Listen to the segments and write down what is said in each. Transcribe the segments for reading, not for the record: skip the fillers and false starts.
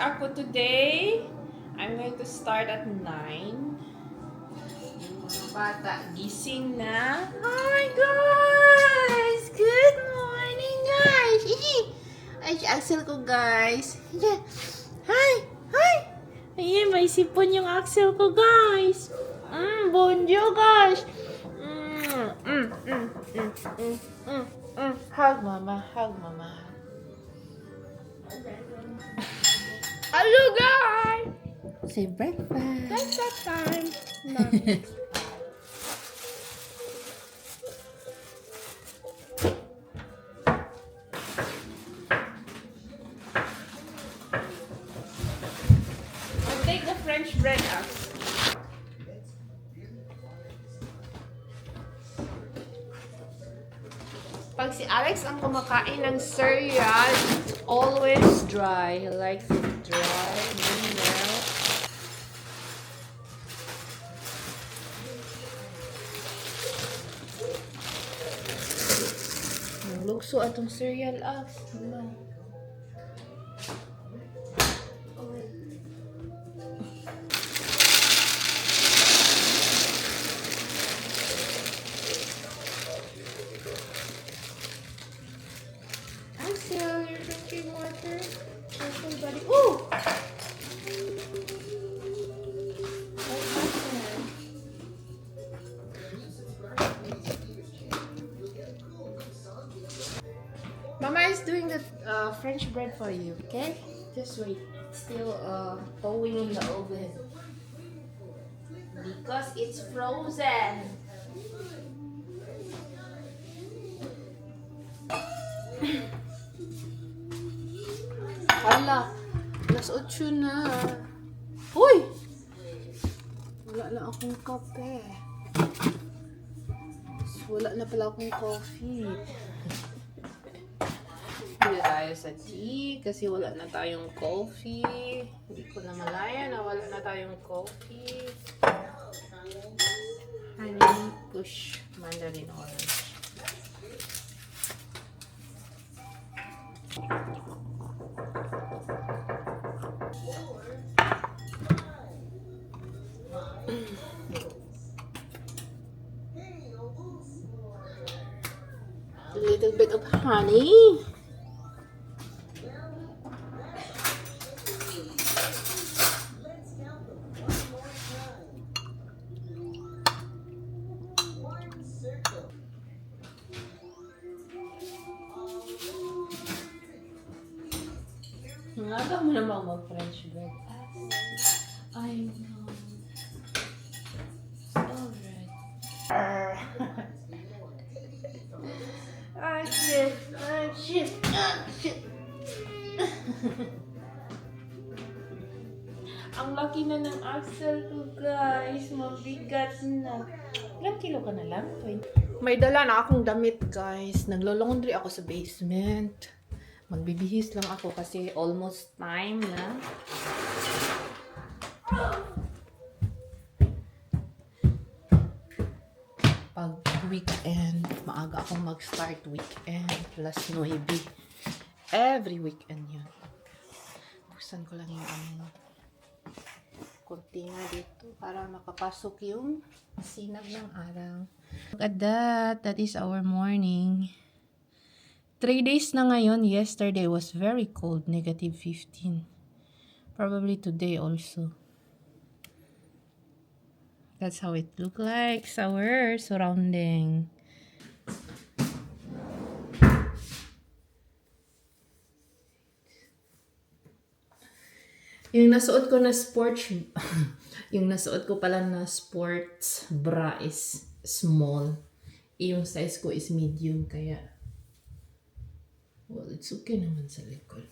ako today. I'm going to start at 9. Yung mga bata gising na. Hi guys! Good morning guys! Ay, si Axel ko guys. Hi! Hi! Ay, may sipon yung Axel ko guys. Bonjour guys! Hug mama, hug mama. Hello guys! Say breakfast. Breakfast time. No. I'll take the French bread out. Pag si Alex ang kumakain ng cereal, it's always dry. He likes it dry. Milk. Lugso atong cereal ah. Axel, you're drinking water. Careful, buddy. Ooh! What happened? Mama is doing the French bread for you, okay? Just wait. It's still thawing in the oven. Because it's frozen. Hala, alas 8 na. Uy! Wala na akong kape. Wala na pala akong coffee. Hindi tayo sa tea kasi wala na tayong coffee. Hindi ko na malaya na wala na tayong coffee. Honey, push mandarin orange. A little bit of honey. Nga mo naman mag-French bread. I know. Alright. Ah, shit. Ah, shit. Ah, shit. Ang laki na ng axle ko, guys. Mabigat na. Ilang kilo ka na lang? 20. May dala na akong damit, guys. Naglo-laundry ako sa basement. Magbibihis lang ako kasi almost time na. Pag weekend, maaga akong mag-start weekend plus Noibi. Every weekend yun. Buksan ko lang yung kurtina dito para makapasok yung sinag ng araw. Look at that. That is our morning. 3 days na ngayon. Yesterday was very cold, -15. Probably today also. That's how it look like. Our surrounding. Yung nasuot ko na sports, yung nasuot ko pala na sports bra is small. Yung size ko is medium, kaya well, it's okay naman sa likod.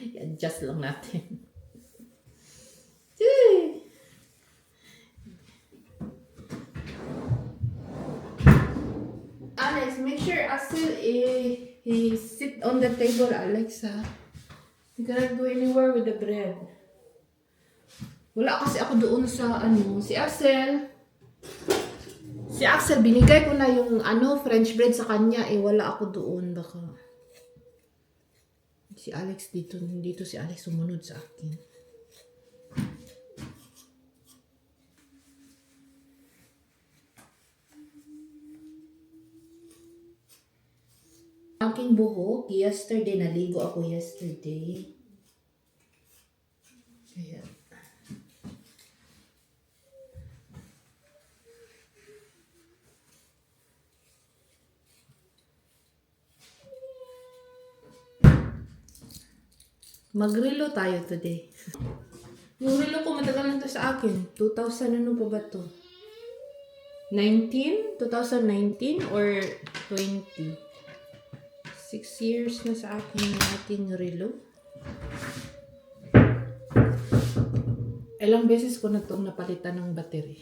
I-adjust lang natin. Alex, make sure Axel he sit on the table, Alex, ha? You cannot go anywhere with the bread. Wala kasi ako doon sa si Axel. Si Axel, binigay ko na yung French bread sa kanya. Wala ako doon. Baka Si Alex dito si Alex sumunod sa akin. Aking buhok, yesterday, naligo ako yesterday. Ayan. Mag-relo tayo today. Yung relo ko matagal na to sa akin. 2000 ano pa ba to? 2019 or 20? 6 years na sa akin yung ating relo. Ilang beses ko na itong napalitan ng battery.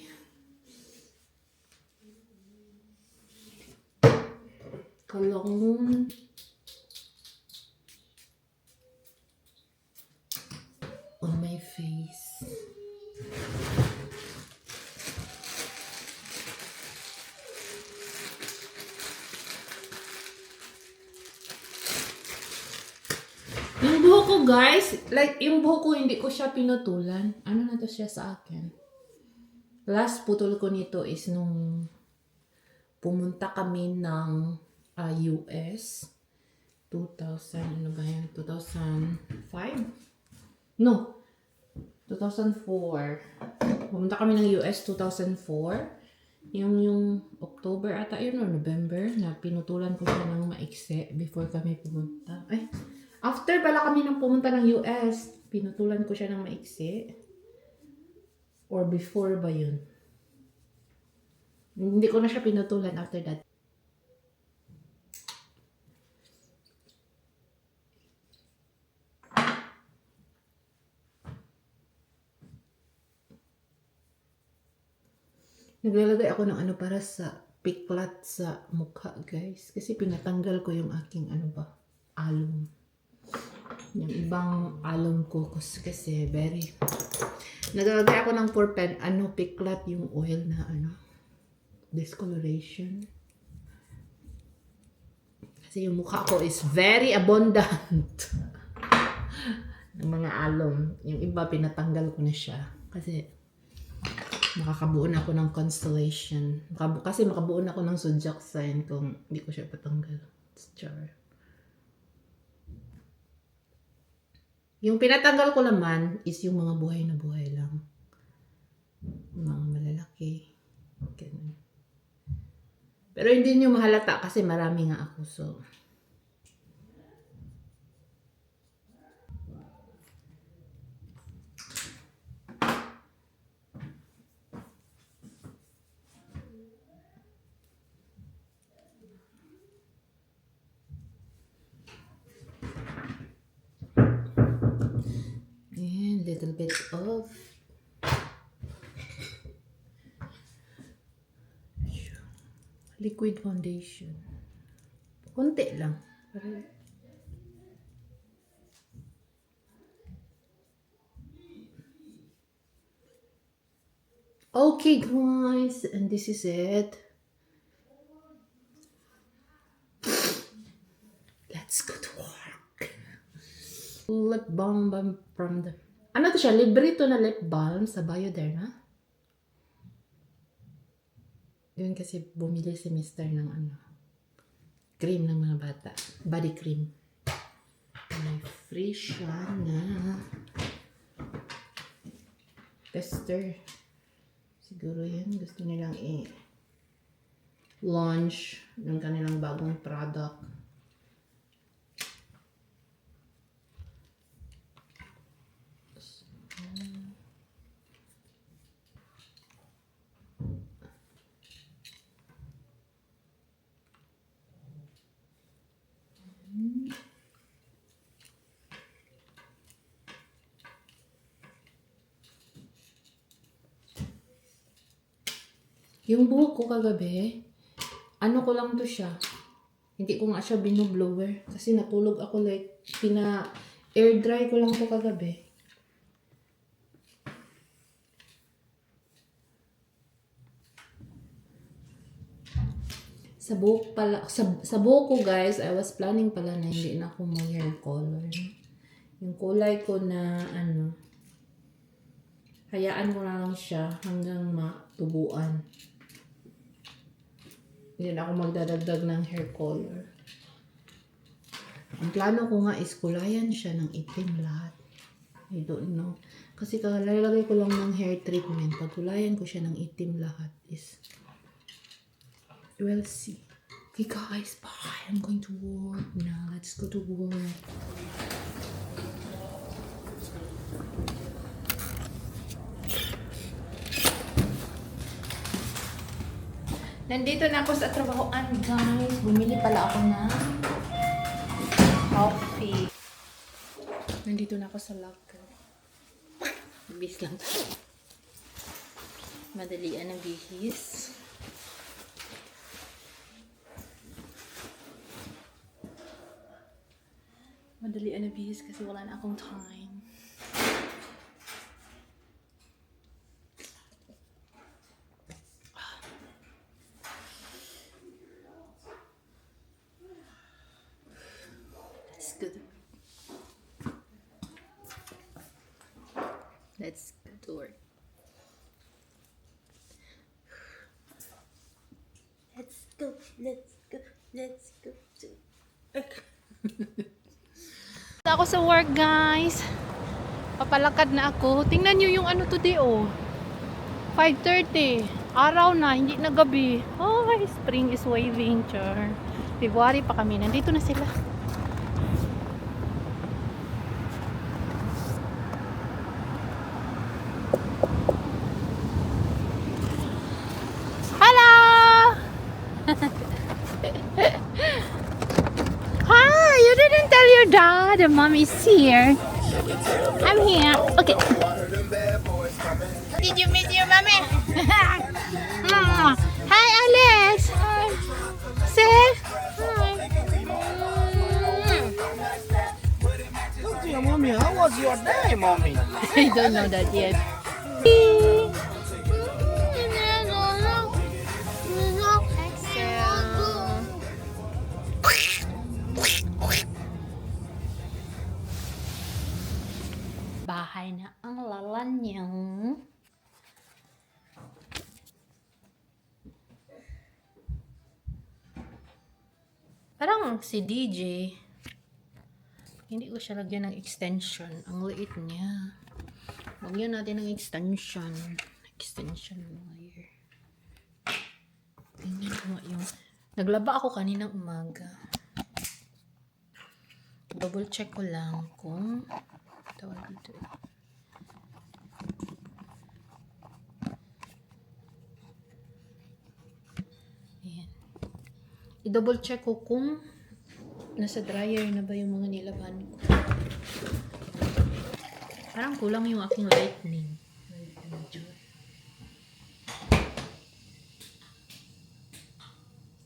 Cologne. On my face. Yung buhok ko guys, like yung buhok ko hindi ko siya pinutulan. Ano na to siya sa akin? Last putol ko nito is nung pumunta kami ng US. 2000, ano ba yan? 2005? No. 2004. Pumunta kami ng US 2004. Yung October ata yun or November na pinutulan ko siya ng maikse before kami pumunta. Ay, after pala kami nang pumunta ng US, pinutulan ko siya ng maikse. Or before ba yun? Hindi ko na siya pinutulan after that. Naglalagay ako ng ano para sa piklat sa mukha, guys. Kasi pinatanggal ko yung aking ano ba, alum. Yung ibang alum ko kasi very... Naglalagay ako ng piklat yung oil na ano, discoloration. Kasi yung mukha ko is very abundant ng mga alum. Yung iba pinatanggal ko na siya. Kasi makakabuo na ako ng constellation. Kasi makabuo na ako ng zodiac sign kung hindi ko siya patanggal. Char. Yung pinatanggal ko naman is yung mga buhay na buhay lang. Mga malalaki. Ganun. Pero hindi nyo mahalata kasi marami nga ako. So, little bit of liquid foundation. Konti lang. Okay guys, and this is it. Let's go to work. Lip balm from the... Ano to siya? Libre to na lip balm sa Bioderma. Yun kasi bumili si Mr. ng ano, cream ng mga bata. Body cream. May free siya na tester. Siguro yan. Gusto nilang i-launch ng kanilang bagong product. Yung buhok ko kagabi, ano ko lang to siya. Hindi ko nga siya binublower. Kasi natulog ako like, air dry ko lang to kagabi. Sa buhok ko guys, I was planning pala na hindi na ako mag-hair color. kulay ko na ano, hayaan ko na lang siya hanggang matubuan. Hindi na ako magdadagdag ng hair color. Ang plano ko nga is kulayan siya ng itim lahat. I don't know. Kasi kalalagay ko lang ng hair treatment. Pag kulayan ko siya ng itim lahat is, we'll see. Okay guys, bye. I'm going to work now. Let's go to work. Nandito na ako sa trabahoan, guys. Bumili pala ako ng coffee. Nandito na ako sa locker. Bihis lang tayo. Madalian ang bihis. Madalian ang bihis kasi wala na akong time. Good. Let's go to work. Let's go. To work. Ako sa work, guys. Papalakad na ako. Tingnan nyo yung ano today, oh. 5:30. Araw na, hindi na gabi. Oh, spring is waving, char. February pa kami. Nandito na sila. Hi, you didn't tell your dad that mommy's here. I'm here. Okay. Did you miss your mommy? Hi, Alex. Hi. Say hi. Yeah, mommy, how was your day, mommy? I don't know that yet. Bahay na ang lalan niyang. Parang si DJ, hindi ko siya lagyan ng extension. Ang liit niya. Lagyan natin ng extension. Extension wire. Tingnan ko nga yung... Naglaba ako kaninang umaga. Double check ko lang kung... Tawag dito. Ayan. I-double check ko kung nasa dryer na ba yung mga nilaban ko. Parang kulang yung aking lightning.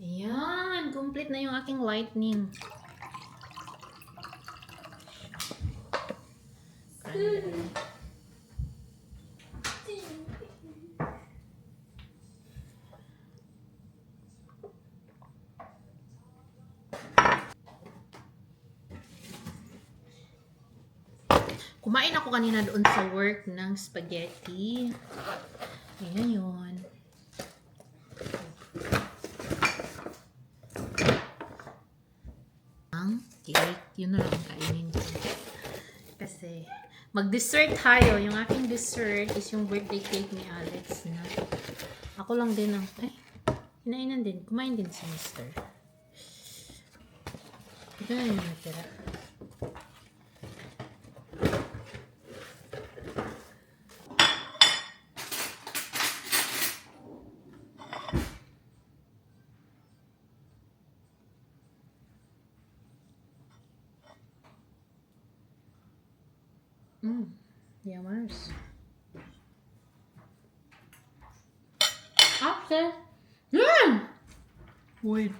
Ayan. Complete na yung aking lightning. Kumain ako kanina doon sa work ng spaghetti. Ayan yun. Ang cake. Yun na lang ang kainin ko. Kasi, mag-dessert tayo. Yung aking dessert is yung birthday cake ni Alex na. Ako lang din ang, hinainan din. Kumain din si Mr. Ito na yung natira. Yummers. Axel! Wait.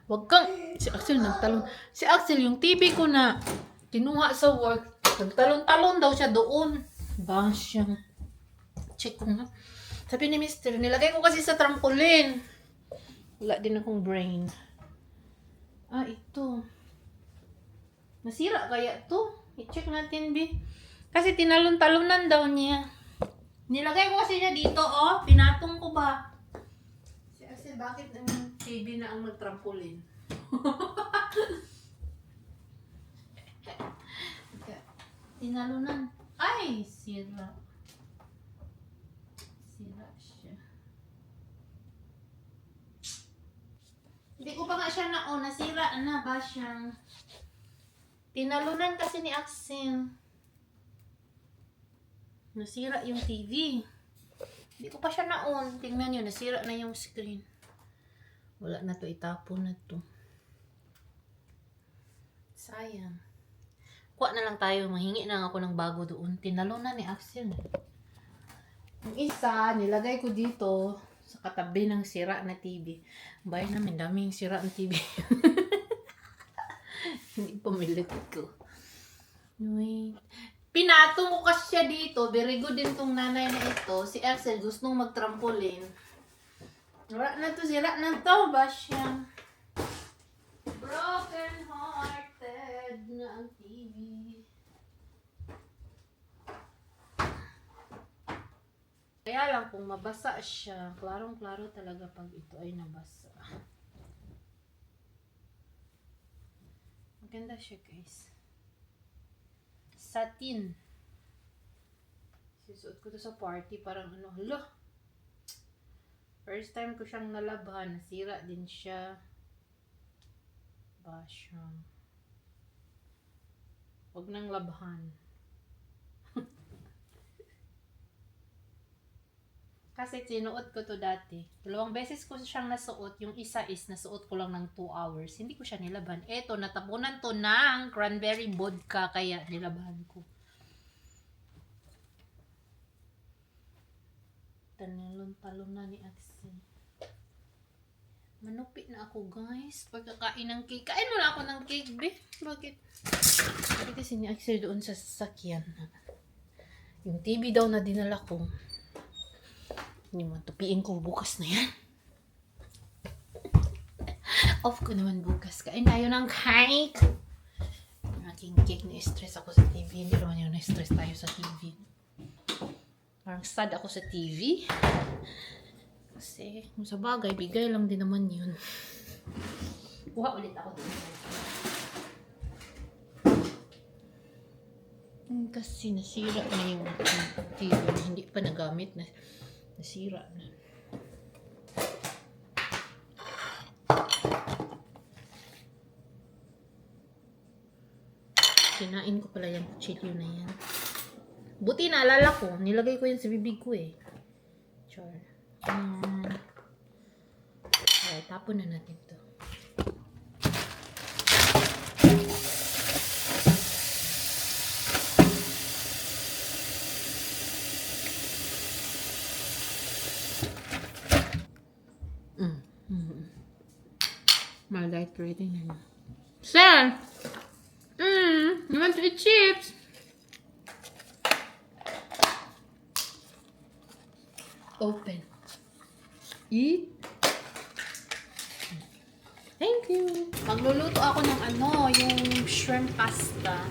Wag kang... Si Axel nagtalon. Si Axel, yung TV ko na kinuha sa work, nagtalon-talon daw siya doon. Ba siyang... Check ko nga. Sabi ni Mister, nilagay ko kasi sa trampoline. Wala din akong brain. Ito. Nasira kaya to? I-check natin, B. Kasi tinalon-talunan daw niya. Nilagay ko kasi niya dito, oh. Pinatong ko ba? Kasi bakit ang TV na ang magtrampolin? Tinalunan. Ay, sira. Sira siya. Hindi ko pa nga siya nasira na ba siyang tinalunan kasi ni Axel. Nasira yung TV. Hindi ko pa siya na-on. Tingnan nyo, nasira na yung screen. Wala na to, itapon na to. Sayang. Kuha na lang tayo, mahingi na ako ng bago doon. Tinalunan ni Axel. Yung isa, nilagay ko dito sa katabi ng sira na TV. Bayan namin, daming sira ng TV. Hindi pamilit ko. Wait. Pinatong ko kasi siya dito. Very good din tong nanay na ito. Si Axel gustong magtrampolin. Wala na to, sira na to. Ba siyang broken hearted na ang TV. Kaya lang kung mabasa siya, klarong-klaro talaga pag ito ay nabasa. Maganda siya, guys. Satin. Sisuot ko to sa party, parang ano, hala. First time ko siyang nalabhan, nasira din siya. Basyang. Huwag nang labhan. Kasi sinuot ko to dati. 2 beses ko siyang nasuot. Yung isa is nasuot ko lang ng 2 hours. Hindi ko siya nilaban. Eto, natapunan to ng cranberry vodka. Kaya nilaban ko. Talon na ni Axel. Manupit na ako, guys. Pagkakain ng cake. Kain mo na ako ng cake, be. Bakit? Bakit kasi ni Axel doon sa sasakyan. Yung TV daw na dinala ko. Hindi mo, tupiin ko bukas na yan. Off ko naman bukas. Kain tayo ng cake. Yung aking cake, na-stress ako sa TV. Hindi naman yung na-stress tayo sa TV. Parang sad ako sa TV. Kasi, kung sa bagay, bigay lang din naman yun. Kuha ulit ako dito. Kasi nasira na yung TV. Hindi pa nagamit na. Nasira na. Kinain ko pala yung kutsilyo na yan. Buti naalala ko. Nilagay ko yan sa bibig ko eh. Char. Okay, tapon na natin to. Malight rating na. Sir! You want to eat chips? Open. Eat. Thank you. Magluluto ako ng yung shrimp pasta.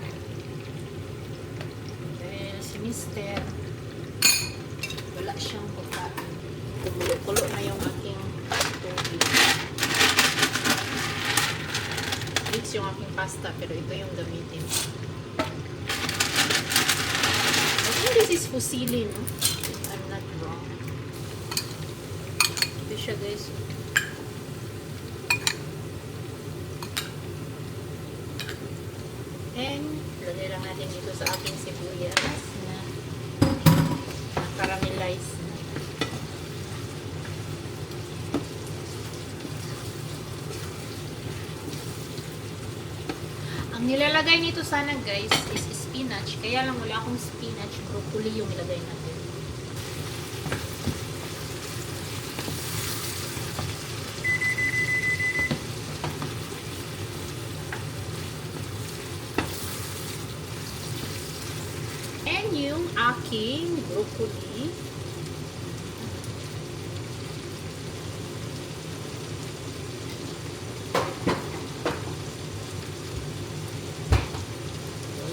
Dahil si Mister, wala siyang pagkain. Kumulo-kulo na yung aking tubig. Mix yung aking pasta, pero ito yung gamitin. I think this is fusilli, no? I'm not wrong. Ito siya, guys. And, lagay lang natin dito sa aking sibuyas na caramelize na. Ang nilalagay nito sana, guys, is spinach. Kaya lang wala akong spinach. Broccoli yung nilagay natin. And yung aking broccoli.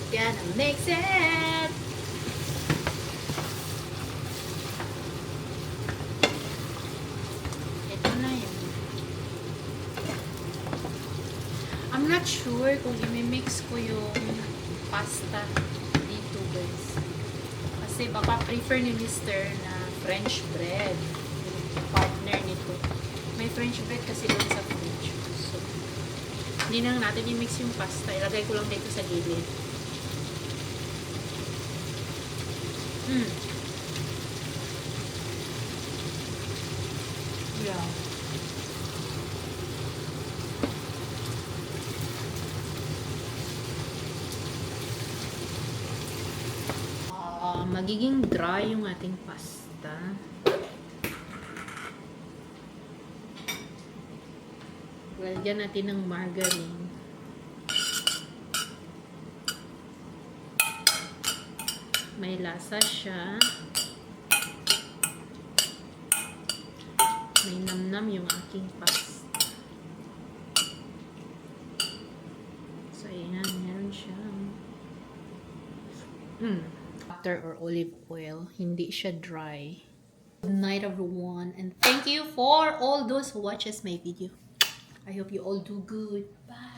Gonna mix it. Ito na yun. I'm not sure kung i-mix ko yung pasta dito, guys. Kasi baka prefer ni Mr. na French bread. Yung partner nito. May French bread kasi doon sa fridge. So, hindi na natin i-mix yung pasta. Ilagay ko lang dito sa gilid. Yeah. Magiging dry yung ating pasta. Lalagyan natin ng margarine. May lasa siya. May namnam yung aking pasta. So, ayan. Meron siya. Butter or olive oil. Hindi siya dry. Good night, everyone. And thank you for all those who watches my video. I hope you all do good. Bye.